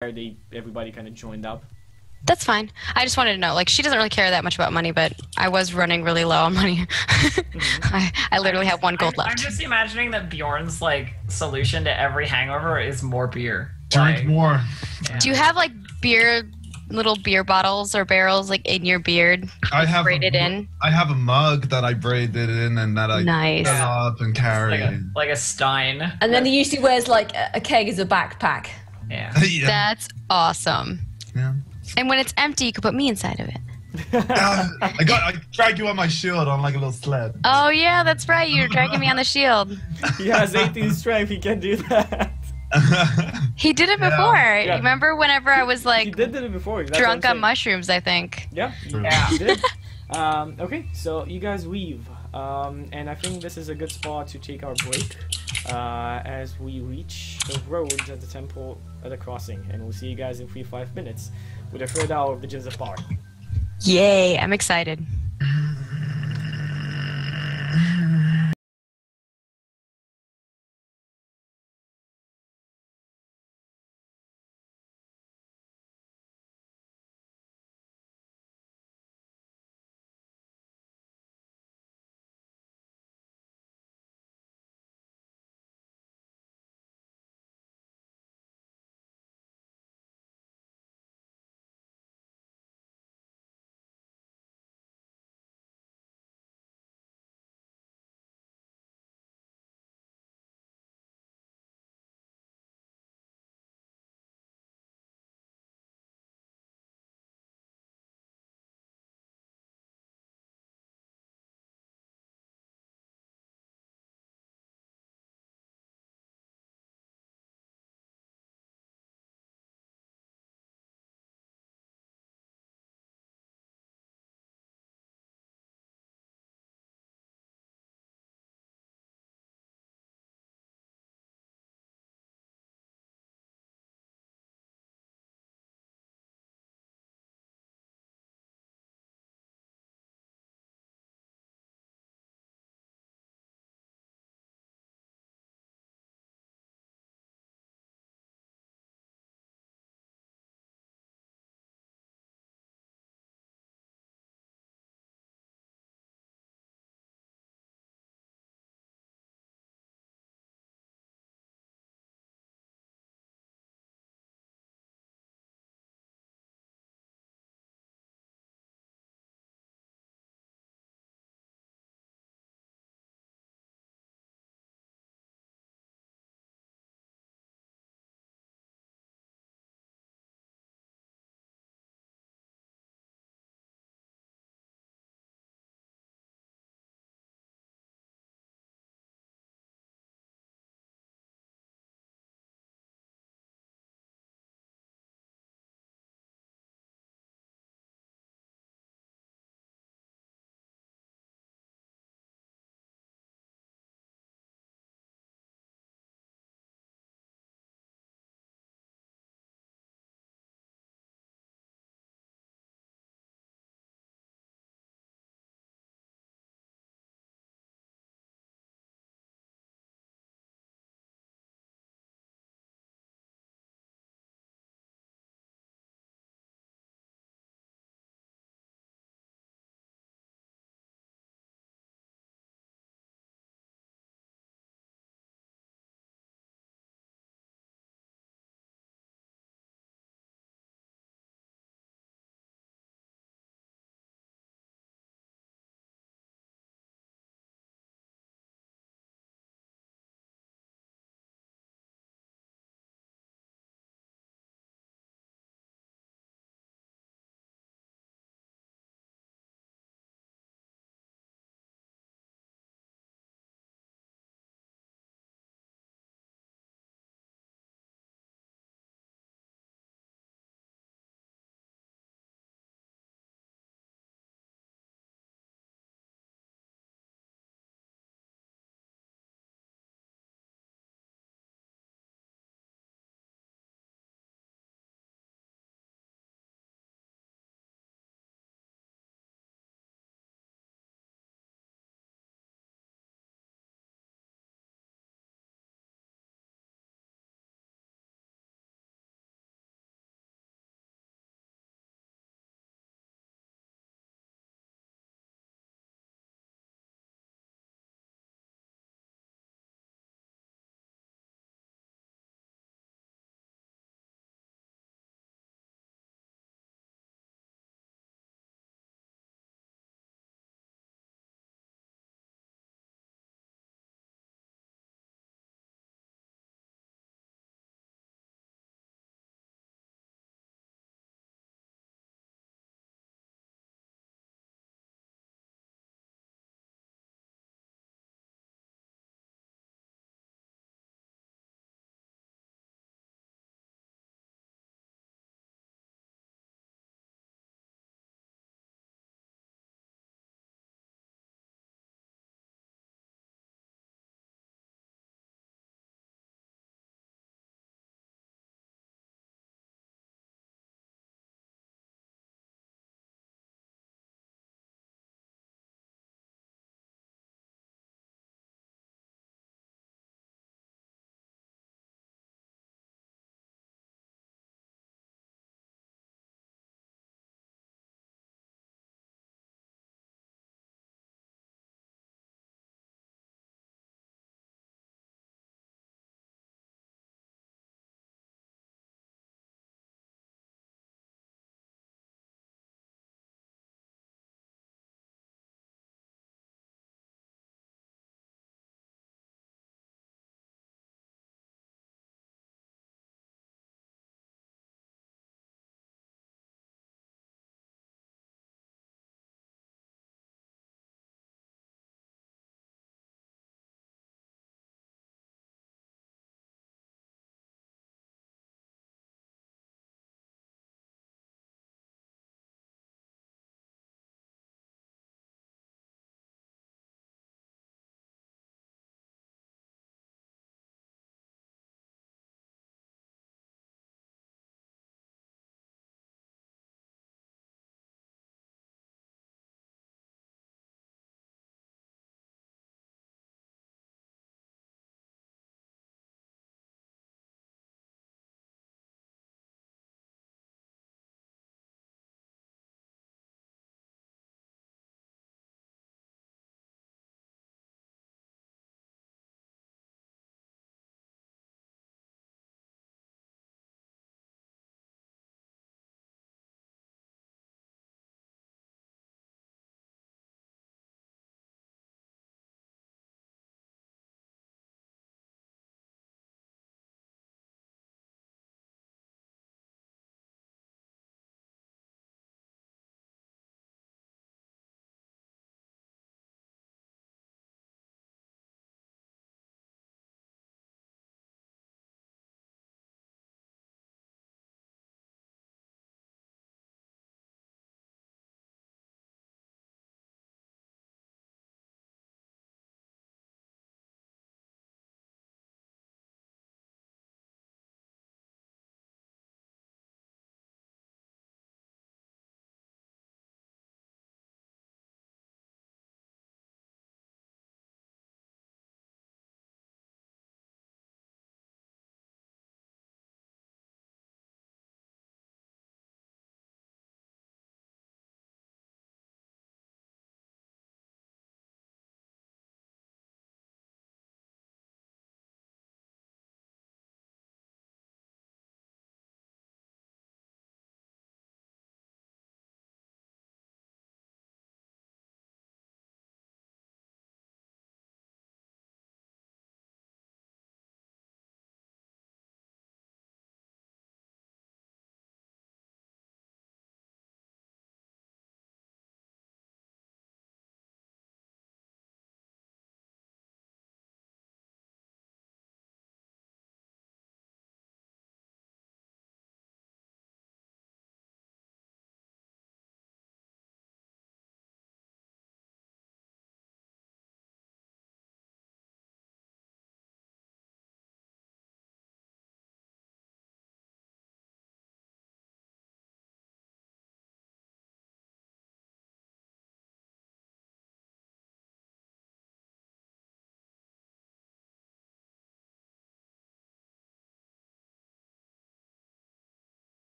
everybody kind of joined up. That's fine. I just wanted to know. Like, she doesn't really care that much about money, but I was running really low on money. I literally have 1 gold left. I'm just imagining that Bjorn's like solution to every hangover is more beer. Drink more. Yeah. Do you have like little beer bottles or barrels like in your beard? I have braided in. I have a mug that I braided in and that I Nice. fill up and carry. Like a stein. And then he usually wears like a keg as a backpack. Yeah. Yeah. That's awesome. Yeah. And when it's empty, you can put me inside of it. I dragged you on my shield on like a little sled. Oh yeah, that's right. You're dragging me on the shield. He has 18 strength. He can do that. He did it before. Yeah. Remember whenever I was He like did it before. That's drunk what I'm on saying. mushrooms, I think. Yeah. He did. Okay, so you guys leave, and I think this is a good spot to take our break as we reach the road at the temple at the crossing, and we'll see you guys in 3-5 minutes with the third hour of the Gems of Power. Yay, I'm excited.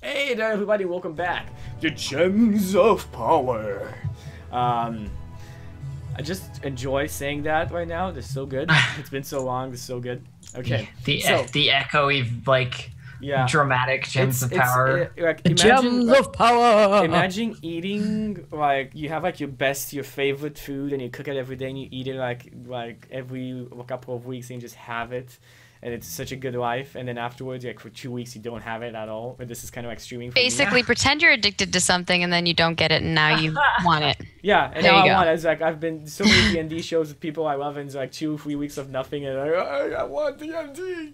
Hey there, everybody! Welcome back. The Gems of Power. I just enjoy saying that right now. This is so good. It's been so long. This is so good. Okay. The echoey like dramatic gems of power. Gems of power. Imagine eating like you have like your favorite food and you cook it every day and you eat it like every couple of weeks and you just have it. And it's such a good life, and then afterwards, like for 2 weeks, you don't have it at all. But this is kind of like streaming. Basically, pretend you're addicted to something, and then you don't get it, and now you want it. Yeah, and now I want it. It's like I've been so many D&D shows with people I love, and it's like 2-3 weeks of nothing, and I want D&D.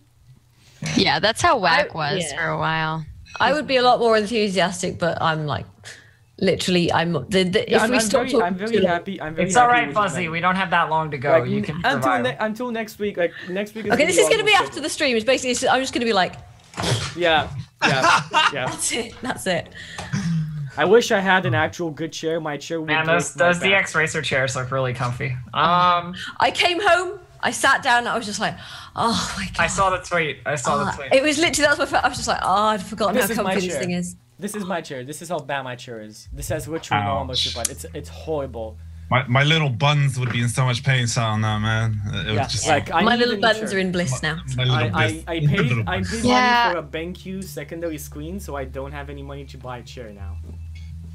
Yeah, that's how WAC was for a while. I would be a lot more enthusiastic, but I'm like, literally, I'm very happy. It's all right, Fuzzy. We don't have that long to go. Like, you can survive. until next week. Like next week. Okay, this is gonna be after the stream. It's basically, I'm just gonna be like, yeah. That's it. I wish I had an actual good chair. My chair would. Man, those DX Racer chairs look really comfy. I came home. I sat down. And I was just like, oh my god. I saw the tweet. It was literally I was just like, I'd forgotten how comfy this thing is. This is my chair. This is how bad my chair is. This has literally no almost but it's horrible. My little buns would be in so much pain on that, man. It was just like my little buns are in bliss now. I paid money for a BenQ secondary screen, so I don't have any money to buy a chair now.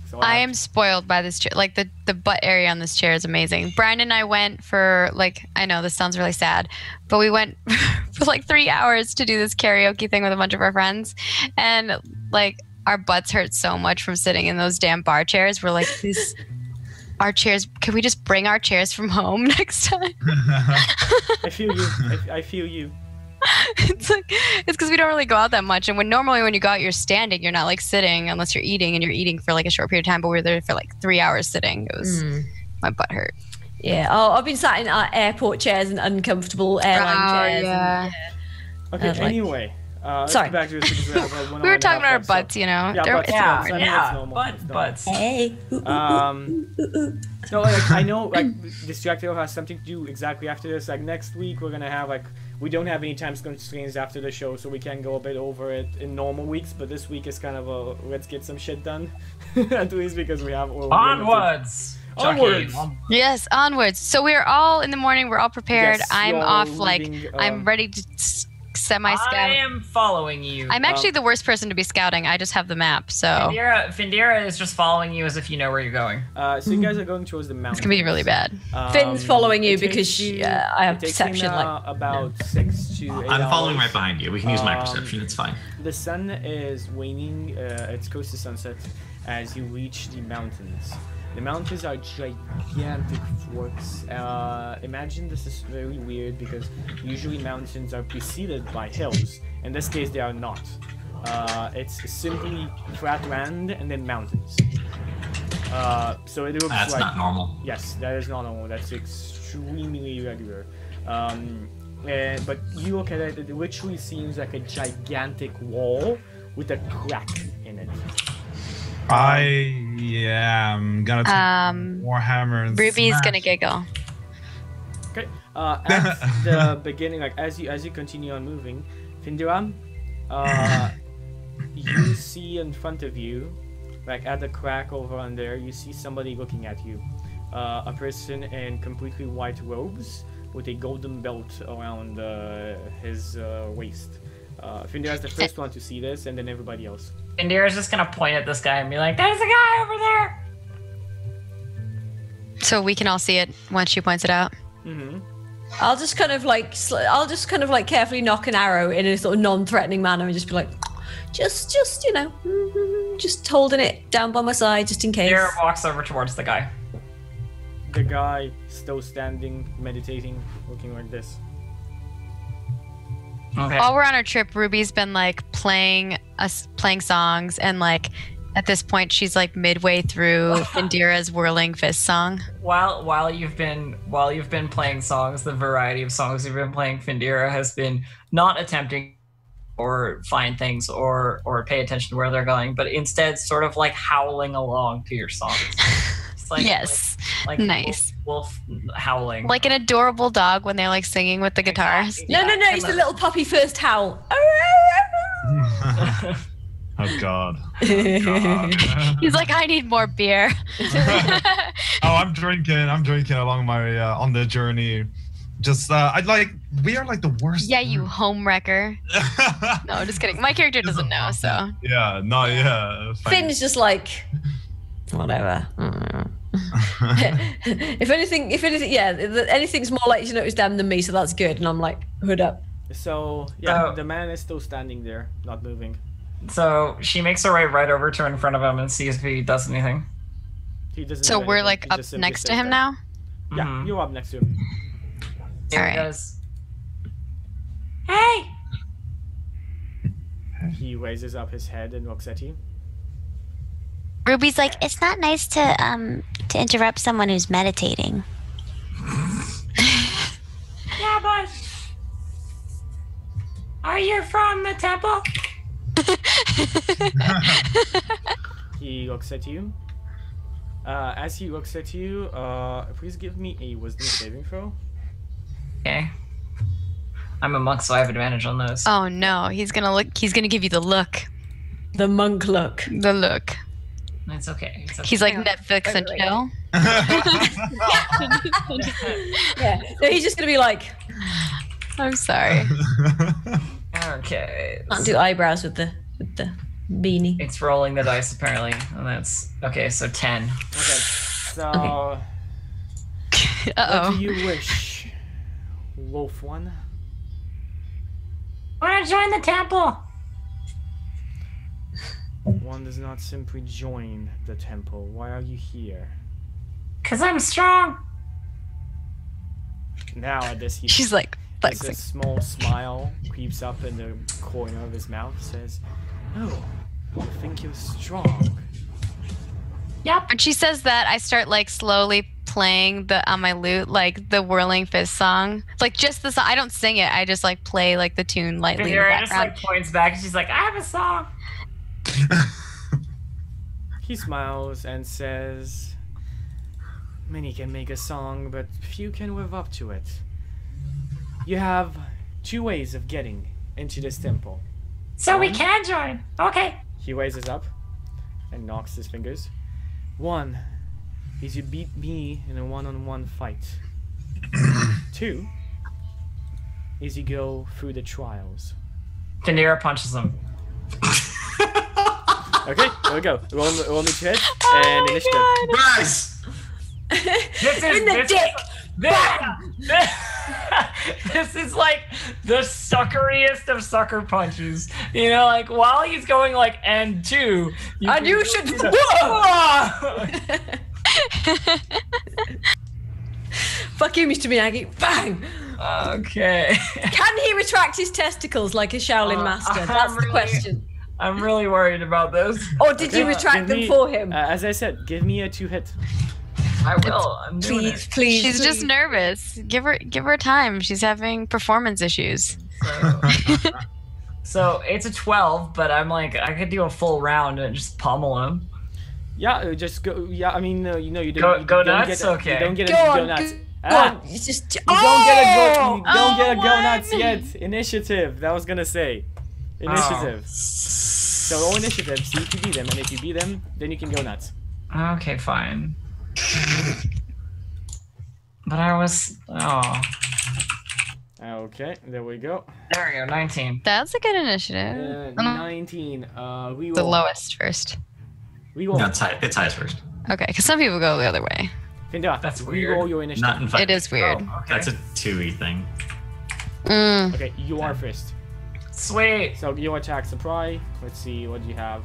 So I am spoiled by this chair. Like the butt area on this chair is amazing. Brian and I went for I know this sounds really sad, but we went for like 3 hours to do this karaoke thing with a bunch of our friends, and like our butts hurt so much from sitting in those damn bar chairs. We're like, our chairs. Can we just bring our chairs from home next time? I feel you. I feel you. It's because we don't really go out that much, and when you go out, you're standing. You're not like sitting unless you're eating, and you're eating for like a short period of time. But we were there for like 3 hours sitting. It was my butt hurt. Yeah. Oh, I've been sat in airport chairs and uncomfortable airline chairs. Yeah. Okay. Anyway. Sorry. Back to this because we were talking about our butts, you know. Butts. Hey. No, like I know, like Distractedelf has something to do exactly after this. Like next week, we're gonna have we don't have any time screens after the show, so we can go a bit over it in normal weeks. But this week is kind of a let's get some shit done, at least because we have onwards. Onwards. Yes, onwards. So we're all in the morning. We're all prepared. Yes, I'm off. I'm ready to semi-scout. I am following you. I'm actually the worst person to be scouting. I just have the map, so. Findira is just following you as if you know where you're going. So you guys are going towards the mountains. It's gonna be really bad. Finn's following you because I have perception. About 6 to 8 I'm following right behind you. We can use my perception. It's fine. The sun is waning. It's close to sunset as you reach the mountains. The mountains are gigantic forks. Imagine this is very weird because usually mountains are preceded by hills. In this case, they are not. It's simply flat land and then mountains. So it looks That's not normal. Yes, that is not normal. That's extremely irregular. But you look at it, it literally seems like a gigantic wall with a crack in it. I'm gonna take more hammer and Ruby's smash. gonna giggle. Okay. At the beginning, like as you continue on moving, Findira, you see in front of you, like at the crack over on there, you see somebody looking at you. A person in completely white robes with a golden belt around his waist. Findira is the first one to see this, and then everybody else. Findira's just gonna point at this guy and be like, "There's a guy over there." So we can all see it once she points it out. Mm-hmm. I'll just kind of like carefully knock an arrow in a sort of non-threatening manner and just be like, just you know, just holding it down by my side just in case. Findira walks over towards the guy. The guy still standing, meditating, looking like this. Okay. While we're on our trip, Ruby's been like playing songs, and like at this point she's like midway through Findira's Whirling Fist song. While you've been playing songs, the variety of songs you've been playing, Findira has been not attempting or find things or pay attention to where they're going, but instead sort of like howling along to your songs. Like, yes, like nice. Wolf howling. Like an adorable dog when they're like singing with the guitars. Exactly. No, it's the little puppy first howl. Oh God. Oh, God. He's like, I need more beer. I'm drinking along my on the journey. Just we are like the worst. Yeah, you homewrecker. No, just kidding. My character doesn't know, so. Yeah, no, yeah. Finn's just like, whatever. if anything, yeah, anything's more likely to notice them than me, so that's good. And I'm like, hood up. So yeah, the man is still standing there, not moving. So she makes her way right over to in front of him and sees if he does anything. He doesn't. So do we're anything. like He up just simply next to stays him there. now? Yeah, Mhm. you're up next to him. Here Alright. he goes. Hey! He raises up his head and looks at you. Ruby's like, it's not nice to interrupt someone who's meditating. Yeah, but are you from the temple? He looks at you. As he looks at you, please give me a wisdom saving throw. Okay. I'm a monk, so I have advantage on those. Oh no, he's gonna give you the look. The monk look. The look. It's okay. It's okay. He's like Netflix and Wait. chill. Yeah. So he's just gonna be like, I'm sorry. Okay. can't do eyebrows with the beanie. It's rolling the dice apparently, and that's okay. So 10. Okay. So, what Uh-oh. do you wish, Wolf One? I want to join the temple. One does not simply join the temple. Why are you here? Cause I'm strong. Now at this, he She's like there's a flexing. small smile creeps up in the corner of his mouth. Says, "Oh, you think you're strong?" Yep. When she says that, I start like slowly playing on my lute, like the Whirling Fist song. Like just the song. I don't sing it. I just like play like the tune lightly in the Findera just background. like points back and she's like, I have a song. He smiles and says, "Many can make a song, but few can live up to it. You have 2 ways of getting into this temple." So we can join. Okay. He raises up and knocks his fingers. 1 is you beat me in a one-on-one fight. 2 is you go through the trials. Findera punches him. Okay, there we go. Roll me to hit Oh and initiative. Nice! This is In the this dick. This is like the suckeriest of sucker punches. You know, like while he's going like and 2, And you should. Whoa! Fuck you, Mr. Miyagi. Bang. Okay. Can he retract his testicles like a Shaolin master? That's the really- question. I'm really worried about this. Or did you Okay, retract give them me- for him? As I said, give me a 2 hit. I will. I'm doing Please, it. please. She's just please. nervous. Give her time. She's having performance issues. So it's a 12, but I'm like, I could do a full round and just pummel him. Yeah, just go. Yeah, I mean, you know, you don't. Go- you go don't nuts? Get a, Okay. You don't get Go a on, go nuts. Go Ah, on. It's just. you don't get a go. You don't Oh, get a go one. nuts yet. Initiative. That was gonna say. Initiative. So roll initiative. See if you beat them, and if you beat them, then you can go nuts. Okay, fine. But I was. Oh. Okay, there we go. There we go, 19. That's a good initiative. 19. We The will. lowest first. We will. No, it ties first. Okay, because some people go the other way. Findera, That's we weird. roll your initiative. Not in fight. It is weird. Oh, okay. That's a 2e thing. Mm. Okay, you are first. Sweet. So your attack supply. Let's see what you have.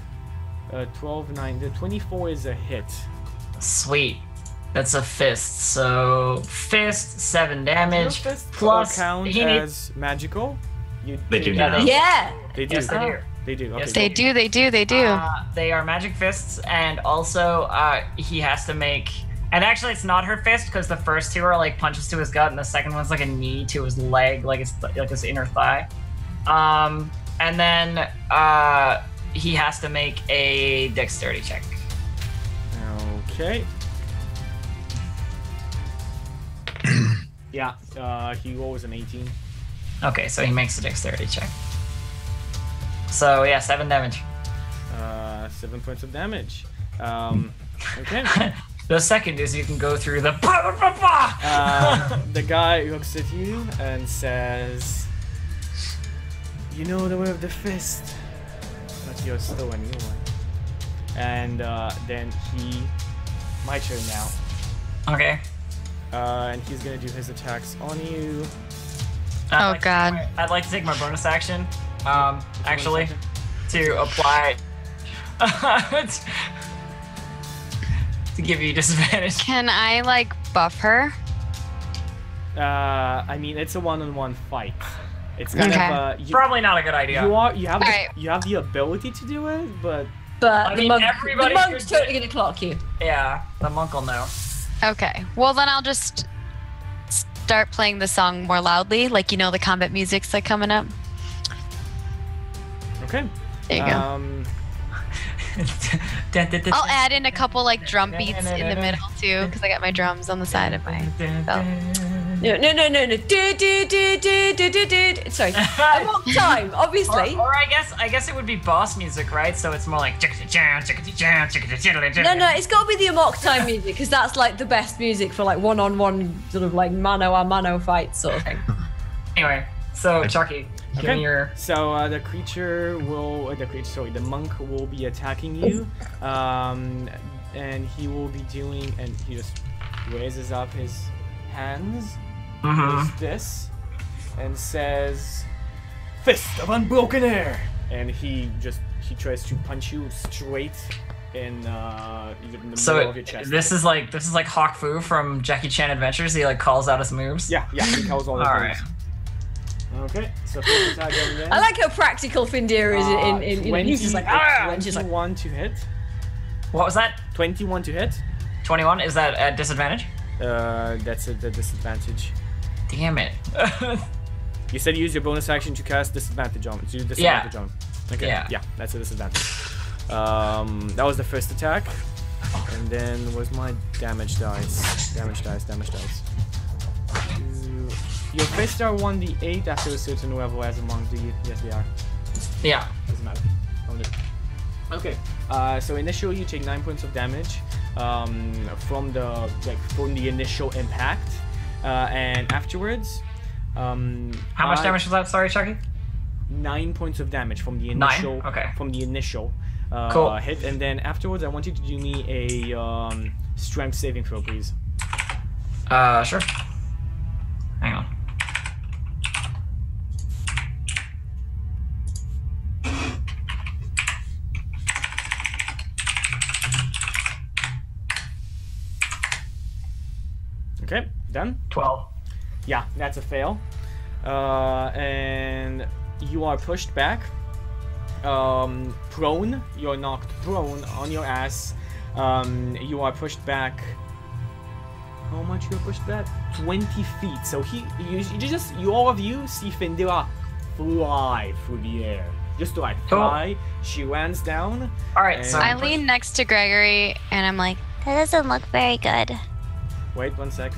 12, 9. The 24 is a hit. Sweet. That's a fist. So fist, 7 damage. Your fists Plus count he needs. as magical. They do Yeah, now. Yeah. They do. Yes, they do. They do. Okay. Yes, They do. They do. They do. They are magic fists, and also he has to make. And actually, it's not her fist because the first 2 are like punches to his gut, and the second one's like a knee to his leg, like it's like his inner thigh. And then he has to make a dexterity check. Okay. Yeah. He rolls an 18. Okay, so he makes a dexterity check. So yeah, 7 damage. 7 points of damage. Okay. The second is you can go through the. The guy looks at you and says, "You know the way of the fist, but you're still a new one." And then my turn now. Okay. And he's gonna do his attacks on you. God. I'd like to take my bonus action. Actually, to apply. To give you disadvantage. Can I like buff her? I mean, it's a one-on-one fight. It's kind of Probably not a good idea. you have the ability to do it, but I mean, the everybody monk's could totally gonna clock you. Yeah, the monk will know. Okay. Well, then I'll just start playing the song more loudly, like you know the combat music's like coming up. okay. There you go. I'll add in a couple like drum beats in the middle too, because I got my drums on the side of my belt. No. Do. Sorry. I want time, obviously. Or I guess it would be boss music, right? So it's more like. No, it's got to be the amok time music because that's like the best music for like one-on-one sort of like mano a mano fight sort of thing. Anyway, so Chucky, give me your. So the monk will be attacking you, and he will be doing, and he just raises up his hands, does this, and says, "Fist of Unbroken Air," and he tries to punch you straight in the middle of your chest. This is like Hawk Fu from Jackie Chan Adventures. He like calls out his moves. Yeah, he calls all his moves. Okay, so first attack again. I like how practical Findira is in you know, he's just like, and she's like, 21 to hit. What was that? 21 to hit. 21? Is that at disadvantage? That's the disadvantage. Damn it. You said use your bonus action to cast disadvantage on. To do disadvantage on. Okay. Yeah, that's a disadvantage. That was the first attack. And then was my damage dice. Damage dice. Your fists are 1d8 after a certain level as a monk, do you? Yes, they are. Yeah. Doesn't matter. Okay. So initially you take 9 points of damage from the initial impact, and afterwards. How much damage was that? Sorry, Chucky. 9 points of damage from the initial. 9? Okay. From the initial cool. hit, and then afterwards I want you to do me a strength saving throw, please. Sure. Hang on. Okay, done. 12. Yeah, that's a fail. And you are pushed back. Prone. You're knocked prone on your ass. You are pushed back. How much you're pushed back? 20 feet. So all of you see Findira fly through the air. Just to like fly. She lands down. Alright, so I lean next to Gregory and I'm like, That doesn't look very good. Wait 1 sec,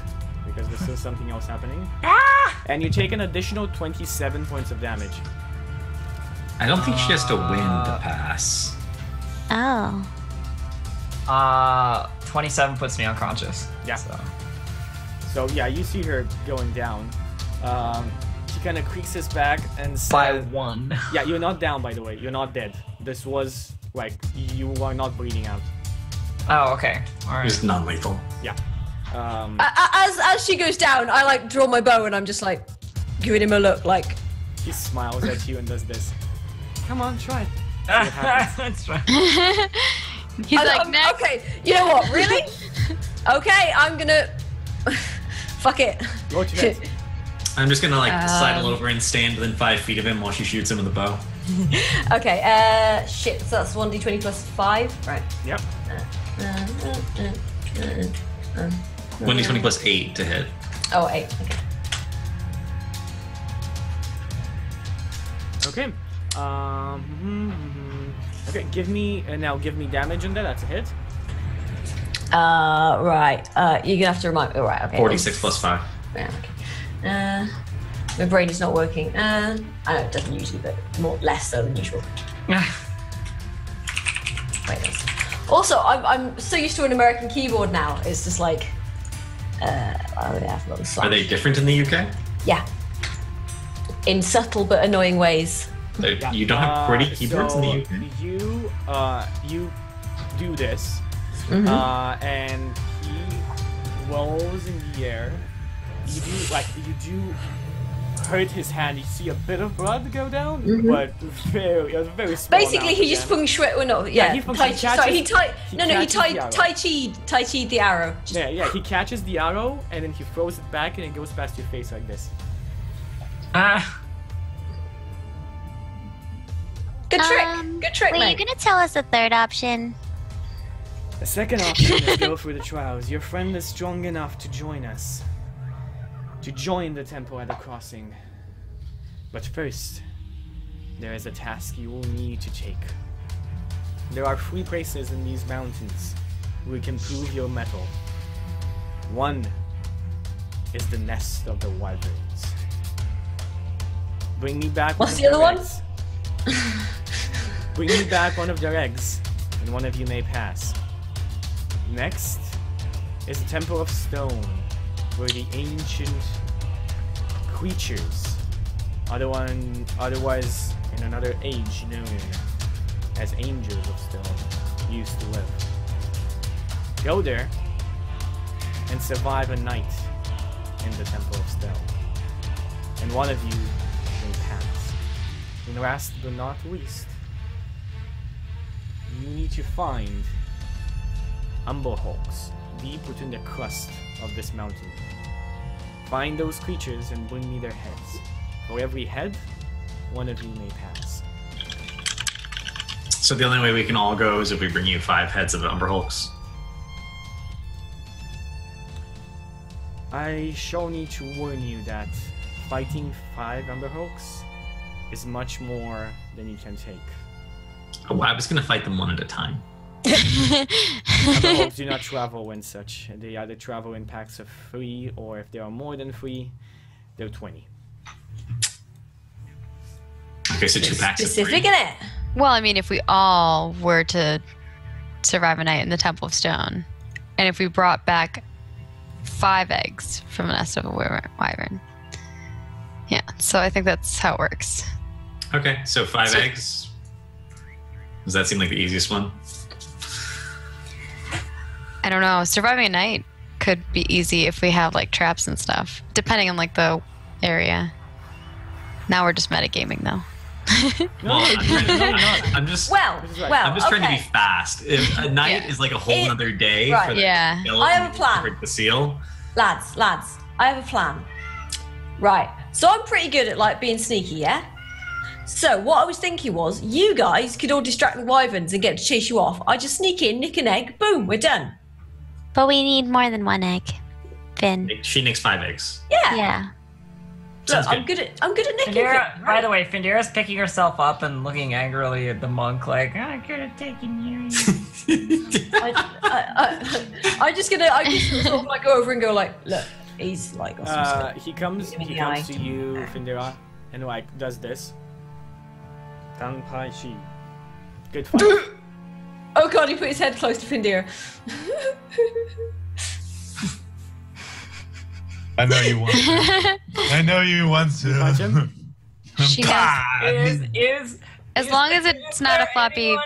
because there's still something else happening. Ah! And you take an additional 27 points of damage. I don't think she has to win to pass. Oh. 27 puts me unconscious. Yeah. So yeah, you see her going down. She kind of creases back and says, By 1. Yeah, you're not down, by the way. You're not dead. This was like you are not bleeding out. Oh, okay. All right. It's non-lethal. Yeah. As she goes down, I like draw my bow and I'm just like giving him a look like. He smiles at you and does this. Come on, try it. See what happens. That's right. he's like, next. Okay, you know what? Really? Okay, I'm gonna. Fuck it. Go to it. I'm just gonna like sidle over and stand within 5 feet of him while she shoots him with a bow. Okay, shit, so that's 1d20 plus 5, right? Yep. 1d20 plus 8 to hit. Oh, 8, okay. Okay. Okay, give me damage on that. That's a hit. Right. You're gonna have to remind me. Right, okay. 46 plus 5. Yeah, okay. My brain is not working. I know it doesn't usually, but less so than usual. Potatoes. Also, I'm so used to an American keyboard now. It's just like, oh yeah, I forgot the slash. Are they different in the UK? Yeah. In subtle but annoying ways. You don't have QWERTY keyboards in the UK? You do this, and he rolls in the air. You do hurt his hand. You see a bit of blood go down, but very small. Basically, he just feng shui. Well, no, yeah. he Tai chi'd the arrow. Yeah. He catches the arrow and then he throws it back and it goes past your face like this. Good trick, Wait, mate. you're gonna tell us the third option? The second option is go through the trials. Your friend is strong enough to join us. To join the temple at the crossing. But first, there is a task you will need to take. There are 3 places in these mountains where you can prove your mettle. One is the nest of the wyverns. Bring me back What's the other one? Bring me back one of their eggs, and one of you may pass. Next is the Temple of Stone, where the ancient creatures, otherwise in another age known as Angels of Stone, used to live. Go there and survive a night in the Temple of Stone, and one of you may pass. And last but not least, you need to find Umberhawks deep within the crust of this mountain. Find those creatures and bring me their heads. For every head, one of you may pass. So the only way we can all go is if we bring you 5 heads of Umberhawks? I shall need to warn you that fighting 5 Umberhawks is much more than you can take. Oh, I was going to fight them one at a time. Umberhawks do not travel in such. They either travel in packs of 3, or if there are more than 3, they're 20. Okay, so 2 packs of 3. Specific, innit? Well, I mean, if we all were to survive a night in the Temple of Stone, and if we brought back 5 eggs from a nest of a wyvern. Yeah, so I think that's how it works. Okay, so 5 eggs. Does that seem like the easiest one? I don't know. Surviving a night could be easy if we have like traps and stuff, depending on like the area. Now we're just metagaming though. I'm just trying to be okay. fast. If a night is like a whole other day right. for the I have a plan. break the seal. Lads, I have a plan. Right. So I'm pretty good at like being sneaky, yeah? So what I was thinking was, you guys could all distract the wyverns and get to chase you off. I just sneak in, nick an egg, boom, we're done. But we need more than 1 egg, Finn. She nicks 5 eggs. Yeah. Yeah. Sounds Look, good. I'm good at nicking. Findera, things, by right? the way, Findera's picking herself up and looking angrily at the monk like, I could have taken you. I just sort of like go over and go like, look, he's like got some stuff. He comes Give me the to eye. you, Findera, and like does this. Tang Pai Shi. Good fight. Oh god, he put his head close to Findera. I know you want to. I know you want to. Punch him? She has, as long as it's not a floppy.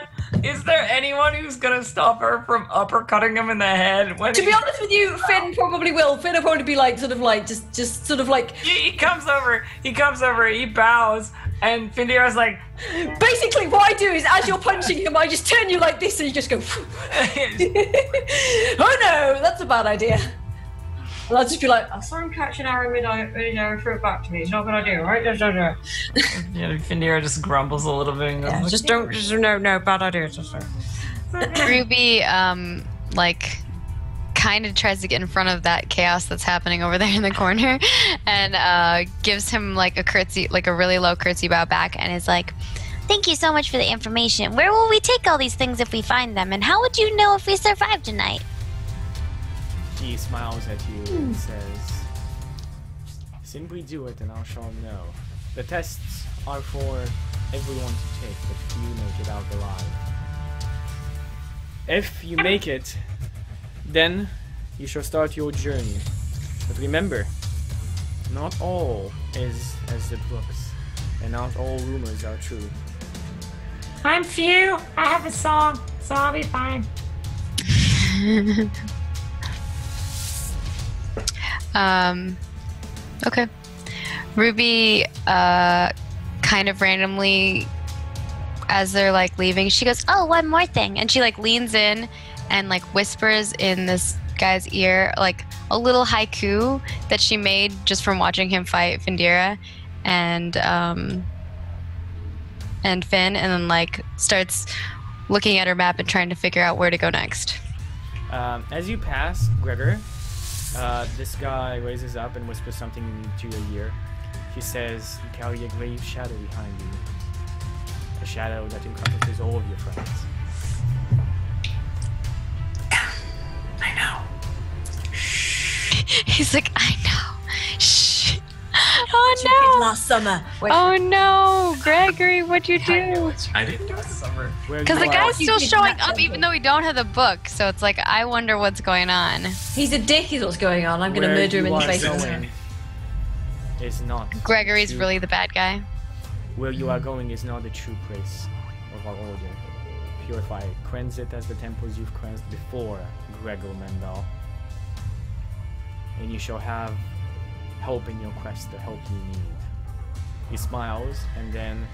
Is there anyone who's gonna stop her from uppercutting him in the head? When To be honest with you, Finn probably will. Finn will probably be like, just sort of like. he comes over, he bows, and Findera's like, Basically, what I do is, as you're punching him, I just turn you like this, and you just go. Oh no, that's a bad idea. And I'll just be like, I saw him catch an arrow mid-air and throw it back to me. It's not a good idea, right? Findera just grumbles a little bit and goes, no, bad idea. Ruby, like, kind of tries to get in front of that chaos that's happening over there in the corner, and gives him like a curtsy, like a really low curtsy bow back, and is like, Thank you so much for the information. Where will we take all these things if we find them? And how would you know if we survive tonight? He smiles at you and says, simply do it and I shall know. The tests are for everyone to take, but few make it out alive. If you make it, then you shall start your journey. But remember, not all is as it looks, and not all rumors are true. I'm few. I have a song, so I'll be fine. Okay. Ruby, kind of randomly, as they're like leaving, she goes, Oh, one more thing. and she like leans in and like whispers in this guy's ear like a little haiku that she made just from watching him fight Findira and Finn, and then like starts looking at her map and trying to figure out where to go next. As you pass Gregor, this guy raises up and whispers something into your ear. He says, "You carry a grave shadow behind you. A shadow that encompasses all of your friends." I know. He's like, I know. Shh. Did Oh last summer. no. Oh no, Gregory, what'd you do? I didn't do it. Summer. Where Because you the are- guy's You still did showing that up even though we don't have the book. So it's like, I wonder what's going on. He's a dick is what's going on. I'm going to where murder him in you the are face. going is not. Gregory's true. really the bad guy. Where you are going is not the true place of our order. Purify it. Cleanse it as the temples you've cleansed before, Gregor Mendel. And you shall have help in your quest, the help you need. He smiles and then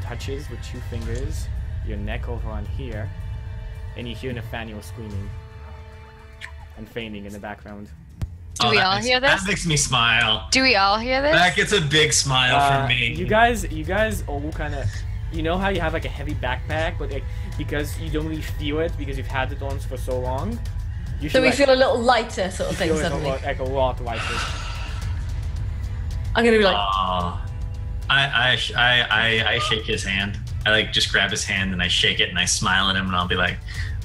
touches with 2 fingers your neck over on here, and you hear Nathaniel screaming and fainting in the background. Do we all hear this? That makes me smile. Do we all hear this? That gets a big smile from me. You guys all kind of, you know how you have like a heavy backpack, but like, because you don't really feel it because you've had it on for so long. You So we like, feel a little lighter sort of thing feel like suddenly. like a lot lighter. I'm going to be like, Aw. I shake his hand. I like just grab his hand and I shake it and I smile at him and I'll be like,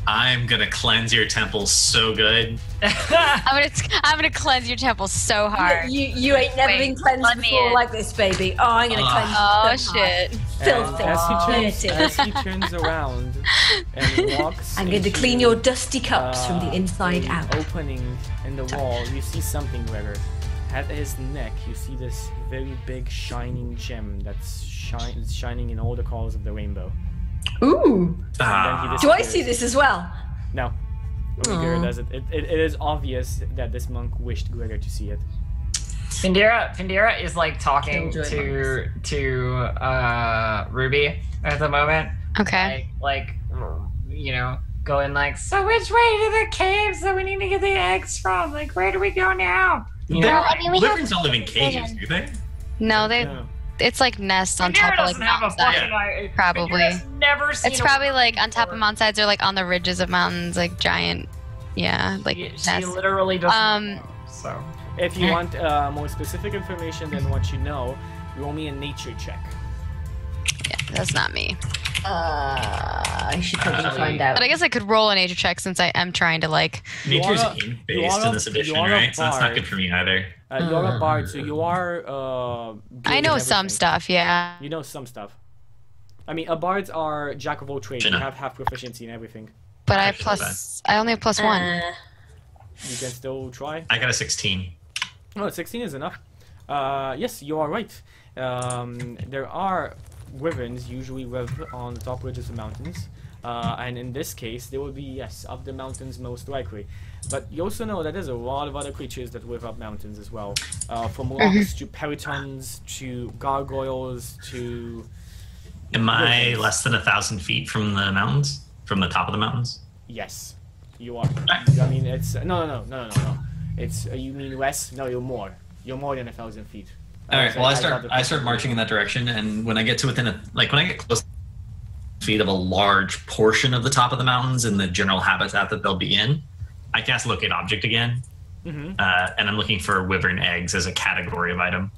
I'm gonna cleanse your temple so good. I'm gonna cleanse your temple so hard. you ain't never Wait, been cleansed let me before in. like this, baby. Oh, I'm going to cleanse you. Oh so hard. shit. Filthy. And as dirty. he turns around and walks, I'm going to into, clean your dusty cups from the inside a out. opening in the wall, you see something, Gregor. At his neck, you see this very big shining gem that's shining in all the colors of the rainbow. Ooh. And then he Do I disappears. see this as well? No. Only Gregor does it. It is obvious that this monk wished Gregor to see it. Findira is like talking Killjoy to Ruby at the moment. Okay. Like you know, going like, so which way to the caves that we need to get the eggs from? Like, where do we go now? You know, I mean, we have- Wyverns don't live in caves, do they? No, No. it's like nests on Findira top of like doesn't have a mountainside. fucking eye. Probably. Findira's never seen It's a probably wyvern like on top of before. mountainsides or like on the ridges of mountains, like giant, yeah, like She nests. literally doesn't Um, know, so. If you want more specific information than what you know, roll me a nature check. Yeah, that's not me. I should probably find out. But I guess I could roll a nature check since I am trying to like. Nature's are a- ink you based are in a- this edition, you are a right? So that's not bard. good for me either. You're a bard, so you are. good I know at some everything. stuff, yeah. You know some stuff. I mean, bards are jack of all trades. You Shouldn't. have half proficiency in everything. But I have Actually, plus. I only have plus one. You can still try. I got a 16. Oh, 16 is enough. Yes, you are right. There are wyverns usually live on the top ridges of mountains. And in this case, they will be, yes, up the mountains most likely. But you also know that there's a lot of other creatures that live up mountains as well. From rocks to peritons to gargoyles to... Am I less than 1,000 feet from the mountains? From the top of the mountains? Yes, you are. I mean, it's... No. It's... you mean less? No, you're more. You're more than 1,000 feet. All right. Well, thought I start marching in that direction, and when I get to within when I get close feet of a large portion of the top of the mountains and the general habitat that they'll be in, I cast Locate Object again, and I'm looking for wyvern eggs as a category of item.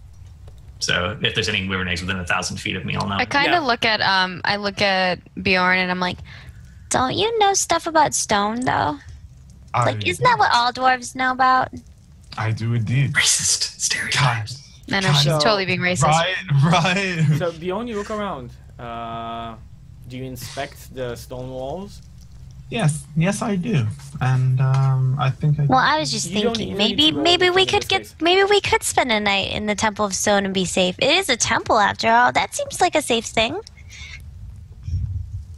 So if there's any wyvern eggs within 1,000 feet of me, I'll know. I kind of look at I look at Bjorn and I'm like, Don't you know stuff about stone, though? Like, isn't that what all dwarves know about? I do indeed. Racist stereotype. God. I know she's So- totally being racist. Right. So beyond you look around, do you inspect the stone walls? Yes, I do, and I think I. Well, I was just You don't thinking even need to roll maybe we anything in could this case. maybe we could spend a night in the Temple of Stone and be safe. It is a temple after all. That seems like a safe thing.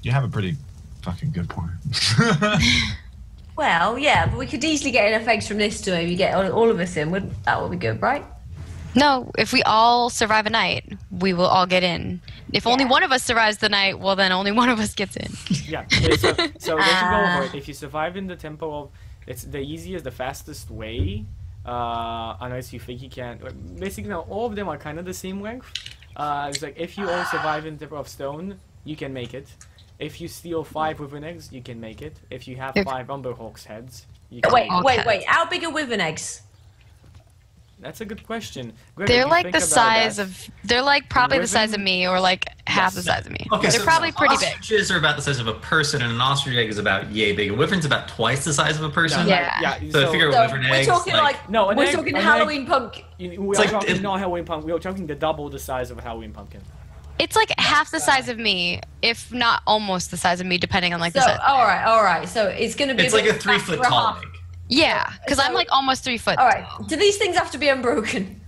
You have a pretty fucking good point. Well, yeah, but we could easily get enough eggs from this to maybe get all of us in. Wouldn't that would be good, right? No, if we all survive a night, we will all get in. If only one of us survives the night, well, then only one of us gets in. Yeah. Okay, so let's go over it. If you survive in the temple of, it's the easiest, the fastest way. Unless you think you can. Basically, now all of them are kind of the same length. It's like if you all survive in the Temple of Stone, you can make it. If you steal 5 Wyvern eggs, you can make it. If you have 5 Umberhawk's heads, you can make it. Wait. How big are Wyvern eggs? That's a good question. Greg, They're if you like think the about size that- of. They're like probably the size of Wyvern- me, or like half the size of me. Okay, They're so probably pretty big. Ostriches are about the size of a person, and an ostrich egg is about yay big. A wyvern's about twice the size of a person. Yeah. So I figure So wyvern we're eggs. talking like No, an we're egg- talking an Halloween pumpkin. We It's are like talking if- not Halloween pumpkin. We are talking the double the size of a Halloween pumpkin. It's like half the size of me, if not almost the size of me, depending on like So the size. all right. So it's going to be. it's a like bit a 3 fat foot for a tall half. egg. Yeah, because I'm So- like almost 3 foot. All right. Do these things have to be unbroken?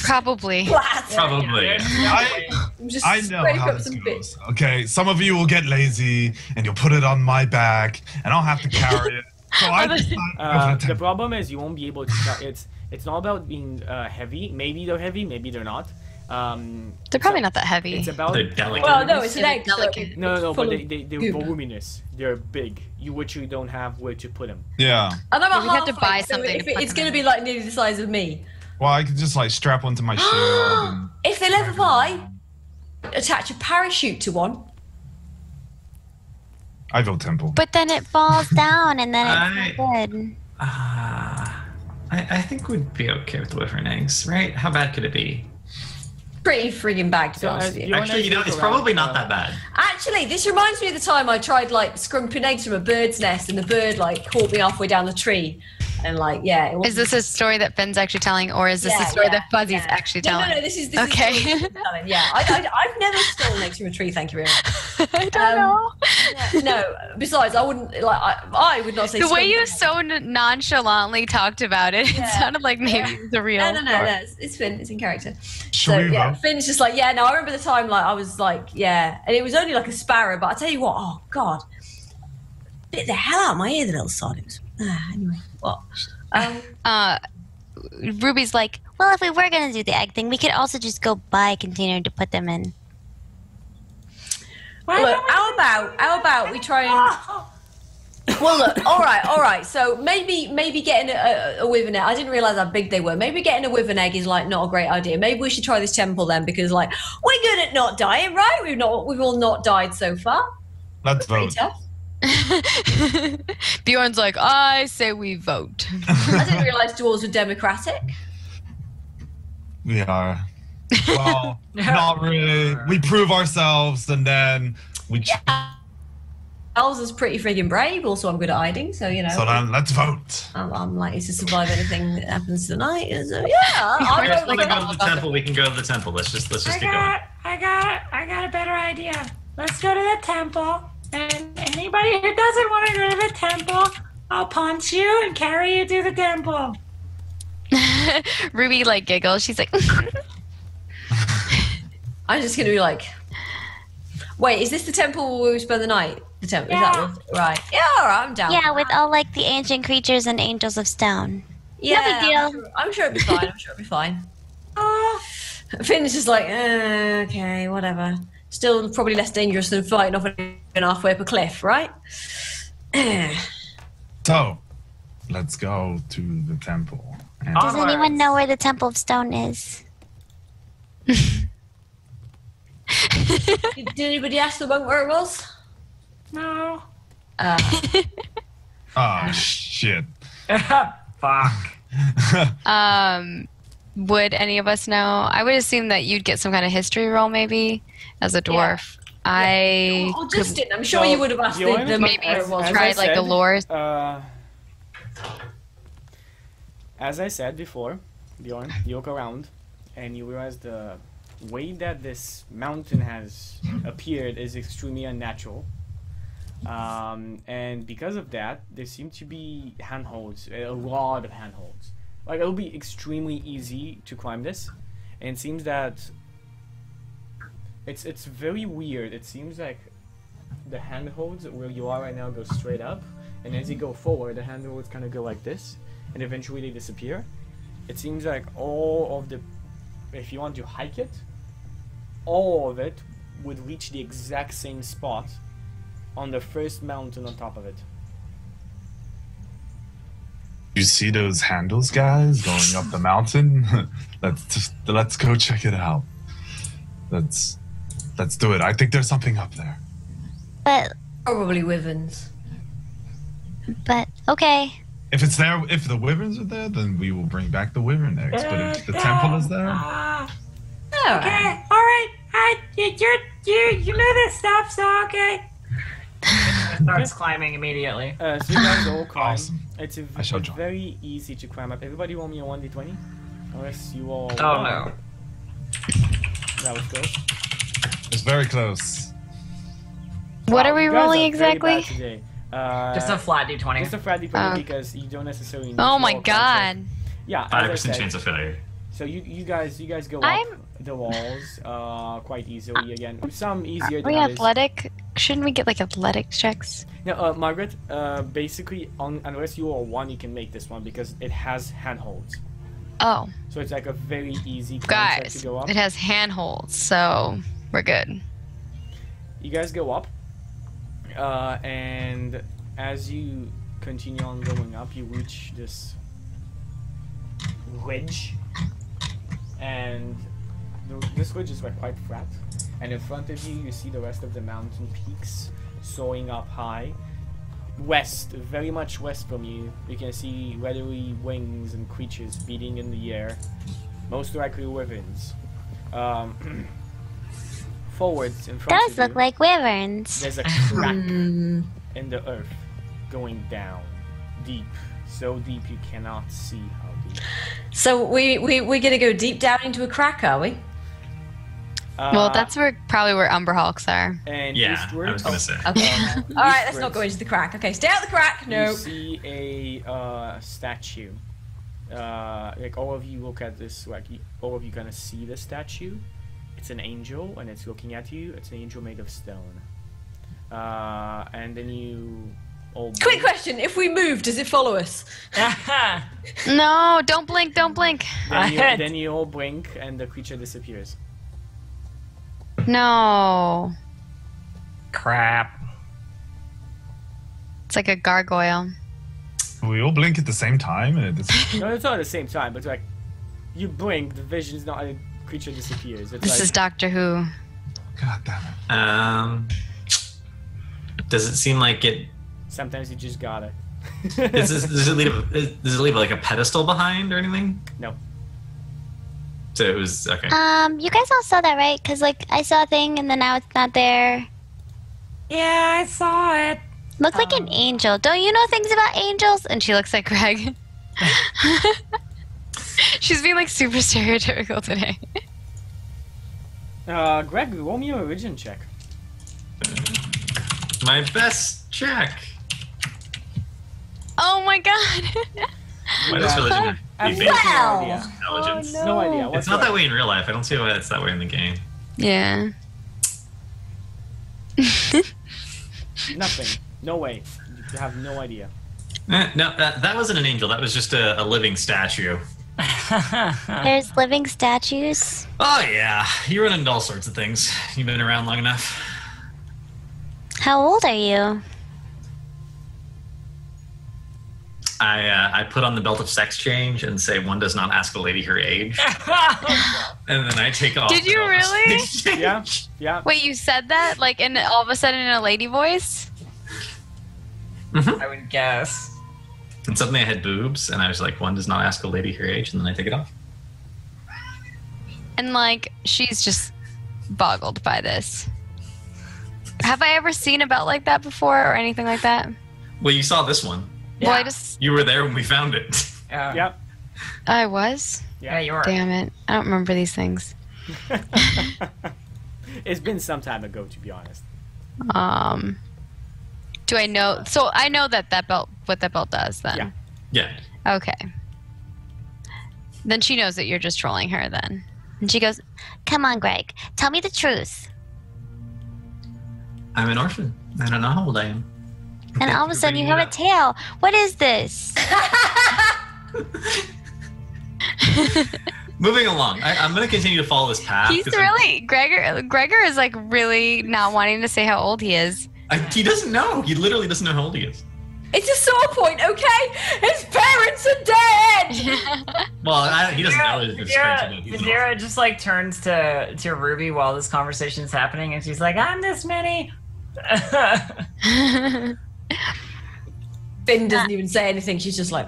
Probably. Flat. Probably. I'm just I know scrape how up this some goes. bits. Okay, some of you will get lazy and you'll put it on my back, and I'll have to carry it. So I decide to go for the The temple. problem is you won't be able to. It's not about being heavy. Maybe they're heavy. Maybe they're not. They're probably not that heavy. It's about. They're delicate. Well, no, it's an They're egg. so delicate. No, it's but full they're of goop. voluminous. They're big. You literally don't have where to put them. Yeah. And I'm a We'd have to half buy egg, so something if to put it's them going to in. be like nearly the size of me. Well, I could just like strap one to my shield. And... If they level 5, attach a parachute to one. I vote temple. But then it falls down, and then I- it's not good. I think we'd be okay with the wyvern eggs, right? How bad could it be? Pretty friggin' bad, to be So, honest as with you you. wanna Actually, look it's around, probably not that bad. Actually, this reminds me of the time I tried like scrumping eggs from a bird's nest, and the bird like caught me halfway down the tree, and like it Is this a story that Finn's actually telling, or is this a story that Fuzzy's actually telling? No, this is Okay. Is the story I'm telling. Yeah, I've never stolen eggs from a tree. Thank you very much. I don't know. No, besides, I wouldn't like. I would not say The way scrumping you eggs. so nonchalantly talked about it, Yeah. it sounded like maybe it was a real. No, it's Finn. It's in character. Should So we yeah, vote? Finn's just like, no, I remember the time like I was like, yeah, and it was only like a sparrow, but I tell you what, oh god, bit the hell out of my ear, the little sod. It was anyway. What? Ruby's like, Well, if we were gonna do the egg thing, we could also just go buy a container to put them in. Look, how about we try and. Well, look, all right. So maybe getting a wyvern egg. I didn't realize how big they were. Maybe getting a wyvern egg is like not a great idea. Maybe we should try this temple then, because like we're good at not dying, right? We've all not died so far. Let's Pretty vote. tough. Bjorn's like, I say we vote. I didn't realize dwarves were democratic. We are. Well, not really. We prove ourselves and then we. Elves is pretty friggin' brave. Also, I'm good at hiding, so you know. So then let's vote. I'm likely to survive anything that happens tonight. So yeah, If I'll we can go to the temple, we can go to the temple. Let's just get going. I got a better idea. Let's go to the temple, and anybody who doesn't want to go to the temple, I'll punch you and carry you to the temple. Ruby like giggles. She's like, I'm just gonna be like, wait, is this the temple where we spend the night? The temple, is that right? Yeah, all right, I'm down. Yeah, with all like the ancient creatures and angels of stone. yeah, no big deal. I'm sure it'll be fine. I'm sure it'll be fine. Finn's just like, okay, whatever. Still probably less dangerous than fighting off an halfway up a cliff, right? So, let's go to the temple. And Does anyone know where the Temple of Stone is? Did anybody ask the monk where it was? No. oh shit. Fuck. would any of us know? I would assume that you'd get some kind of history roll, maybe, as a dwarf. Oh, Justin, I'm sure you would have asked Bjorn, the monk maybe where it was. as try I like the said, lore. As I said before, Bjorn, you look around and you realize the way that this mountain has appeared is extremely unnatural. And because of that, there seem to be handholds, a lot of handholds. Like, it'll be extremely easy to climb this, and it seems that it's very weird. It seems like the handholds where you are right now go straight up, and as you go forward, the handholds kind of go like this, and eventually they disappear. It seems like all of the, if you want to hike it, all of it would reach the exact same spot on the first mountain on top of it. You see those handles, guys, going up the mountain? let's go check it out. Let's do it. I think there's something up there. But Probably wyverns. Okay. If it's there, if the wyverns are there, then we will bring back the wyvern eggs. But if the temple is there, Okay, alright. You know this stuff, so okay. Starts climbing immediately. So you guys all climb. Awesome. It's I shall it's join. very easy to climb up. Everybody roll me a 1d20. Unless you all... Oh no. That was close. it's very close. What Wow, are we you guys rolling very exactly? bad today. Just a flat d20. Just a flat d20 because you don't necessarily need Oh to my roll god. concept. Yeah, as I 5% said. chance of failure. So you guys go up I'm- the walls quite easily again. Some easier Are than we others. athletic? Shouldn't we get like athletic checks? No, Margaret, basically, unless you roll 1, you can make this one because it has handholds. Oh, So it's like a very easy concept guys, to go up. it has handholds, so we're good. You guys go up, and as you continue on going up, you reach this ridge, and this ridge is like quite flat. And in front of you, you see the rest of the mountain peaks soaring up high. West, very much west from you, you can see leathery wings and creatures beating in the air. Most likely wyverns. Forwards in front Does of look you, like wyverns. there's a crack in the earth going down deep, so deep you cannot see how deep. So we're gonna go deep down into a crack, are we? Well, that's probably where Umber Hulks are. And Yeah, eastwards, I was gonna say. Okay. All right, let's not go into the crack. Okay, stay out the crack. No. You see a statue. Like all of you look at this, like all of you kind of see the statue. It's an angel, and it's looking at you. It's an angel made of stone. And then you all Quick question: if we move, does it follow us? No, don't blink, don't blink. Then you all blink, and the creature disappears. No. Crap. It's like a gargoyle. We all blink at the same time, and it's No, it's not at the same time, but like you blink, the vision's not. The creature disappears. It's This like, is Doctor Who. God damn it. Does it seem like it? sometimes you just gotta. Does it leave like a pedestal behind or anything? No. So it was okay. You guys all saw that, right? Because, like, I saw a thing and then now it's not there. Yeah, I saw it. Looked like an angel. Don't you know things about angels? And she looks like Greg. She's being like super stereotypical today. Greg, roll me a religion check. My best check. Oh my god. Why does religion Absolutely evade no idea. intelligence? No idea. It's not that way in real life. I don't see why it's that way in the game. Yeah. Nothing. No way. You have no idea. No, that wasn't an angel. That was just a living statue. There's living statues. Oh yeah, you run into all sorts of things. You've been around long enough. How old are you? I put on the belt of sex change and say one does not ask a lady her age, and then I take off. Did the you belt of really? sex change. Yeah. Yeah. Wait, you said that like in all of a sudden in a lady voice? I would guess. And suddenly I had boobs, and I was like, one does not ask a lady her age, and then I take it off. And like she's just boggled by this. Have I ever seen a belt like that before or anything like that? Well, you saw this one. Yeah. Well, I just You were there when we found it. Yep. I was. Yeah, you were. Damn it. I don't remember these things. It's been some time ago, to be honest. Do I know? So I know that belt, what that belt does then. Yeah. Okay. Then she knows that you're just trolling her then. And she goes, "Come on, Greg. Tell me the truth." I'm an orphan. I don't know how old I am. And all of a sudden you have a tail. What is this? Moving along. I'm going to continue to follow this path. He's really Gregor is like really not wanting to say how old he is. He doesn't know. He literally doesn't know how old he is. It's a sore point, okay? His parents are dead! Well, he doesn't know his parents. Findira just like turns to Ruby while this conversation's happening, and she's like, "I'm this many." Finn doesn't even say anything. She's just like,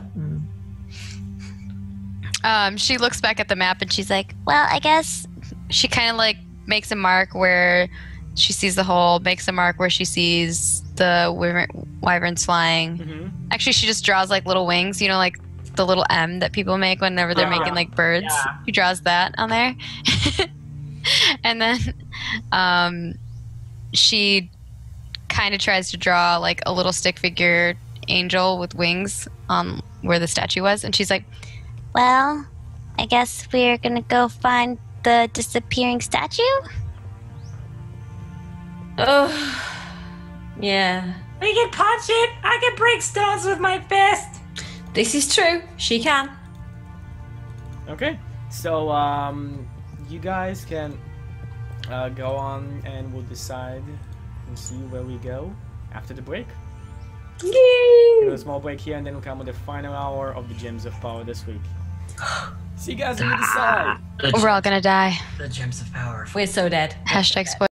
She looks back at the map and she's like, Well, I guess she kind of like makes a mark where she sees the hole, makes a mark where she sees the wyverns flying. Mm-hmm. Actually, she just draws like little wings, you know, like the little M that people make whenever they're making like birds. Yeah. She draws that on there. And then she kind of tries to draw like a little stick figure angel with wings on where the statue was. And she's like, well, I guess we're gonna go find the disappearing statue? oh, yeah. We can punch it. I can break stones with my fist. This is true. She can. Okay, so you guys can go on, and we'll decide and see where we go after the break. Yay! Give a small break here, and then we'll come with the final hour of the Gems of Power this week. See you guys on the other side. we're all gonna die. The gems of power. We're so dead. Hashtag spoiler.